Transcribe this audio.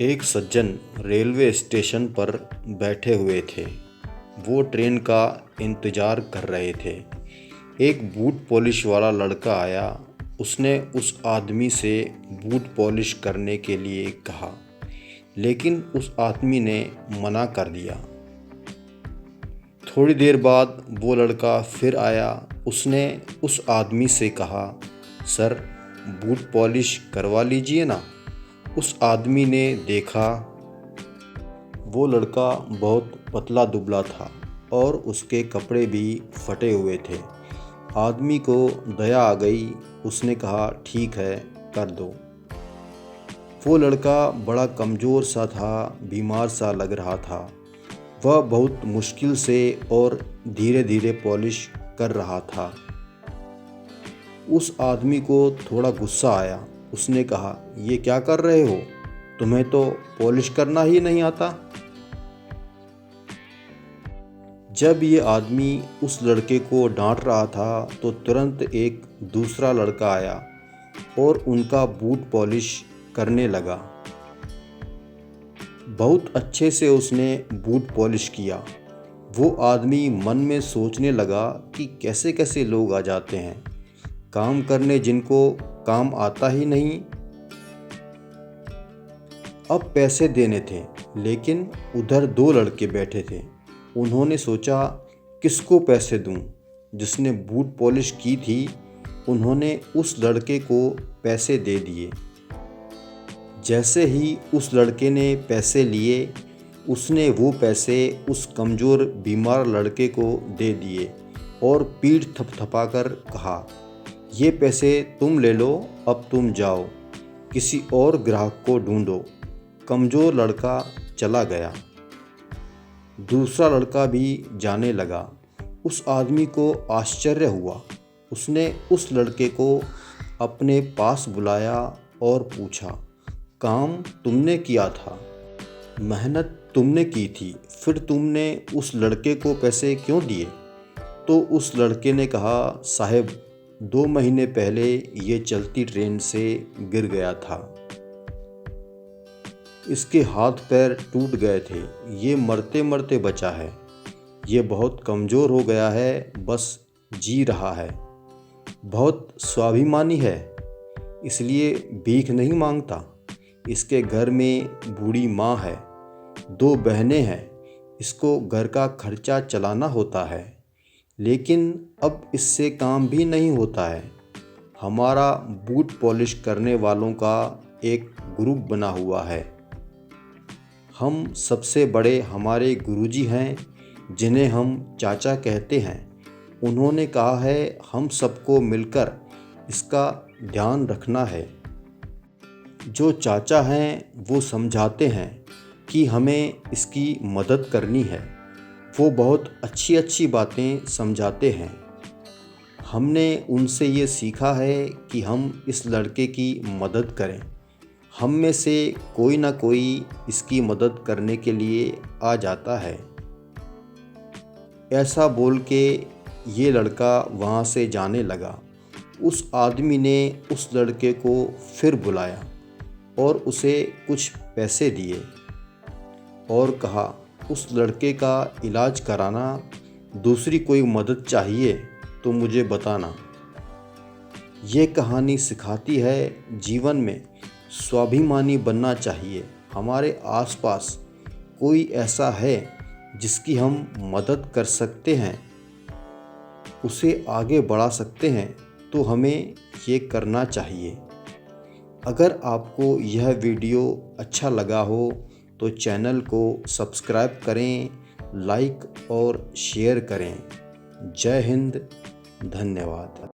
एक सज्जन railway station पर बैठे हुए थे। वो ट्रेन का इंतज़ार कर रहे थे। एक बूट पॉलिश वाला लड़का आया। उसने उस आदमी से बूट पॉलिश करने के लिए कहा, लेकिन उस आदमी ने मना कर दिया। थोड़ी देर बाद वो लड़का फिर आया। उसने उस आदमी से कहा, सर, बूट पॉलिश करवा लीजिए ना। उस आदमी ने देखा, वो लड़का बहुत पतला दुबला था और उसके कपड़े भी फटे हुए थे। आदमी को दया आ गई। उसने कहा, ठीक है, कर दो। वो लड़का बड़ा कमज़ोर सा था, बीमार सा लग रहा था। वह बहुत मुश्किल से और धीरे धीरे पॉलिश कर रहा था। उस आदमी को थोड़ा गुस्सा आया। उसने कहा, ये क्या कर रहे हो? तुम्हें तो पॉलिश करना ही नहीं आता। जब ये आदमी उस लड़के को डांट रहा था तो तुरंत एक दूसरा लड़का आया और उनका बूट पॉलिश करने लगा। बहुत अच्छे से उसने बूट पॉलिश किया। वो आदमी मन में सोचने लगा कि कैसे कैसे लोग आ जाते हैं काम करने जिनको काम आता ही नहीं। अब पैसे देने थे, लेकिन उधर दो लड़के बैठे थे। उन्होंने सोचा, किसको पैसे दूं? जिसने बूट पॉलिश की थी, उन्होंने उस लड़के को पैसे दे दिए। जैसे ही उस लड़के ने पैसे लिए, उसने वो पैसे उस कमज़ोर बीमार लड़के को दे दिए और पीठ थपथपाकर कहा, ये पैसे तुम ले लो, अब तुम जाओ, किसी और ग्राहक को ढूंढो। कमज़ोर लड़का चला गया। दूसरा लड़का भी जाने लगा। उस आदमी को आश्चर्य हुआ। उसने उस लड़के को अपने पास बुलाया और पूछा, काम तुमने किया था, मेहनत तुमने की थी, फिर तुमने उस लड़के को पैसे क्यों दिए? तो उस लड़के ने कहा, साहब, 2 महीने पहले ये चलती ट्रेन से गिर गया था। इसके हाथ पैर टूट गए थे। ये मरते मरते बचा है। ये बहुत कमज़ोर हो गया है, बस जी रहा है। बहुत स्वाभिमानी है, इसलिए भीख नहीं मांगता। इसके घर में बूढ़ी माँ है, 2 बहनें हैं। इसको घर का खर्चा चलाना होता है, लेकिन अब इससे काम भी नहीं होता है। हमारा बूट पॉलिश करने वालों का एक ग्रुप बना हुआ है। हम सबसे बड़े हमारे गुरुजी हैं, जिन्हें हम चाचा कहते हैं। उन्होंने कहा है, हम सबको मिलकर इसका ध्यान रखना है। जो चाचा हैं वो समझाते हैं कि हमें इसकी मदद करनी है। वो बहुत अच्छी अच्छी बातें समझाते हैं। हमने उनसे ये सीखा है कि हम इस लड़के की मदद करें। हम में से कोई ना कोई इसकी मदद करने के लिए आ जाता है। ऐसा बोल के ये लड़का वहाँ से जाने लगा। उस आदमी ने उस लड़के को फिर बुलाया और उसे कुछ पैसे दिए और कहा, उस लड़के का इलाज कराना, दूसरी कोई मदद चाहिए तो मुझे बताना। ये कहानी सिखाती है, जीवन में स्वाभिमानी बनना चाहिए। हमारे आसपास कोई ऐसा है जिसकी हम मदद कर सकते हैं, उसे आगे बढ़ा सकते हैं, तो हमें ये करना चाहिए। अगर आपको यह वीडियो अच्छा लगा हो तो चैनल को सब्सक्राइब करें, लाइक और शेयर करें। जय हिंद, धन्यवाद।